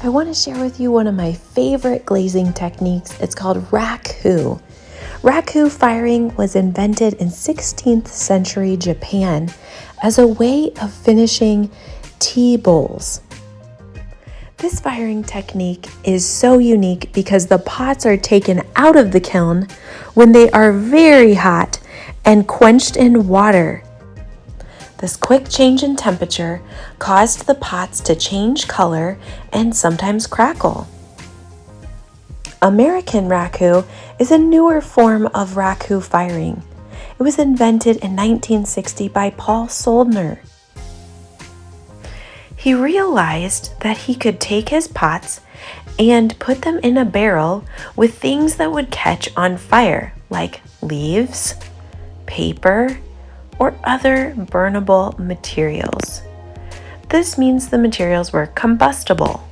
I want to share with you one of my favorite glazing techniques. It's called Raku. Raku firing was invented in 16th century Japan as a way of finishing tea bowls. This firing technique is so unique because the pots are taken out of the kiln when they are very hot and quenched in water. This quick change in temperature caused the pots to change color and sometimes crackle. American Raku is a newer form of Raku firing. It was invented in 1960 by Paul Soldner. He realized that he could take his pots and put them in a barrel with things that would catch on fire, like leaves, paper, or other burnable materials. This means the materials were combustible.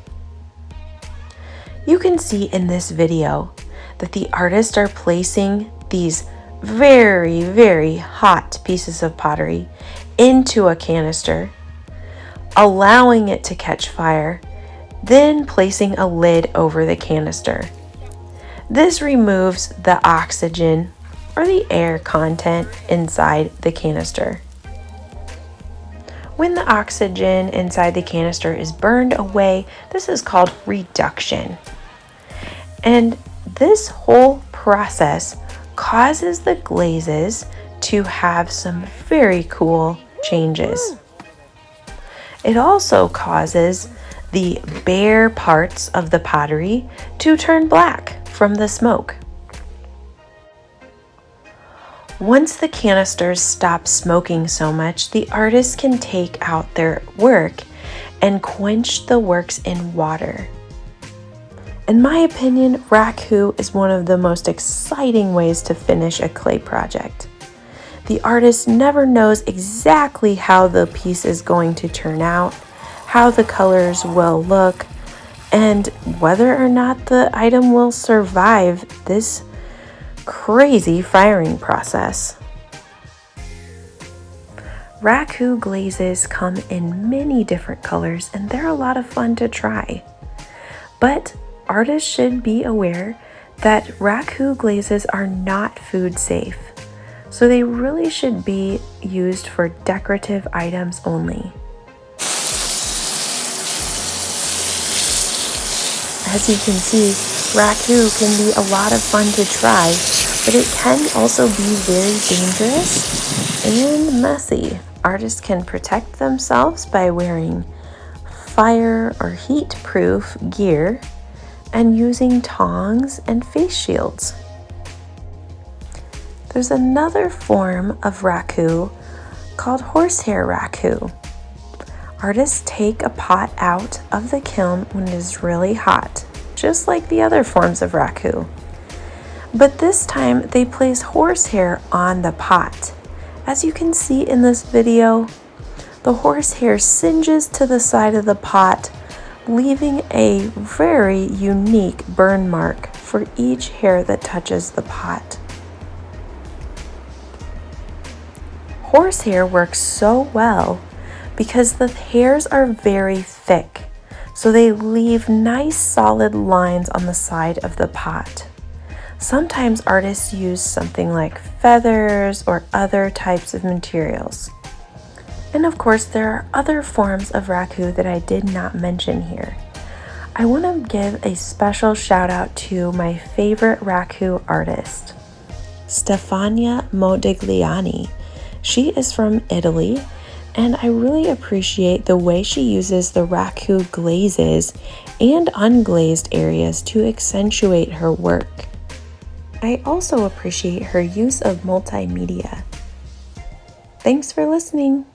You can see in this video that the artists are placing these very, very hot pieces of pottery into a canister, allowing it to catch fire, then placing a lid over the canister. This removes the oxygen or the air content inside the canister. When the oxygen inside the canister is burned away, this is called reduction. And this whole process causes the glazes to have some very cool changes. It also causes the bare parts of the pottery to turn black from the smoke. Once the canisters stop smoking so much, the artist can take out their work and quench the works in water. In my opinion, Raku is one of the most exciting ways to finish a clay project. The artist never knows exactly how the piece is going to turn out, how the colors will look, and whether or not the item will survive this crazy firing process. Raku glazes come in many different colors and they're a lot of fun to try. But artists should be aware that Raku glazes are not food safe, so they really should be used for decorative items only. As you can see, Raku can be a lot of fun to try, but it can also be very dangerous and messy. Artists can protect themselves by wearing fire or heat-proof gear and using tongs and face shields. There's another form of Raku called horsehair Raku. Artists take a pot out of the kiln when it is really hot, just like the other forms of Raku. But this time they place horsehair on the pot. As you can see in this video, the horsehair singes to the side of the pot, leaving a very unique burn mark for each hair that touches the pot. Horsehair works so well because the hairs are very thick, so they leave nice solid lines on the side of the pot. Sometimes artists use something like feathers or other types of materials. And of course, there are other forms of Raku that I did not mention here. I want to give a special shout out to my favorite Raku artist, Stefania Modigliani. She is from Italy, and I really appreciate the way she uses the Raku glazes and unglazed areas to accentuate her work. I also appreciate her use of multimedia. Thanks for listening.